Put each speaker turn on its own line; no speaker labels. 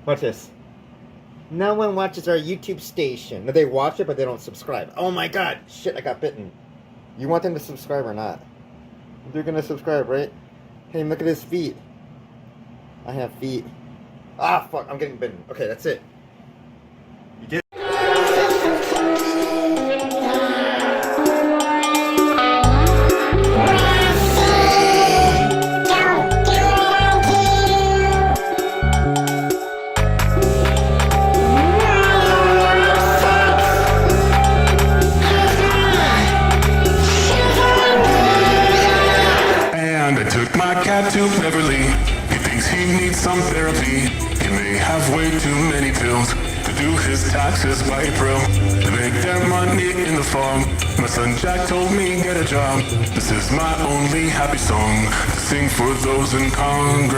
Watch this. No one watches our YouTube station. No, they watch it, but they don't subscribe. Oh my god! Shit, I got bitten. You want them to subscribe or not? They're gonna subscribe, right? Hey, look at his feet. I have feet. Ah, fuck, I'm getting bitten. Okay, that's it. You did.
To Beverly, he thinks he needs some therapy. He may have way too many pills to do his taxes by April. To make their money in the fall. My son Jack told me get a job. This is my only happy song to sing for those in Congress.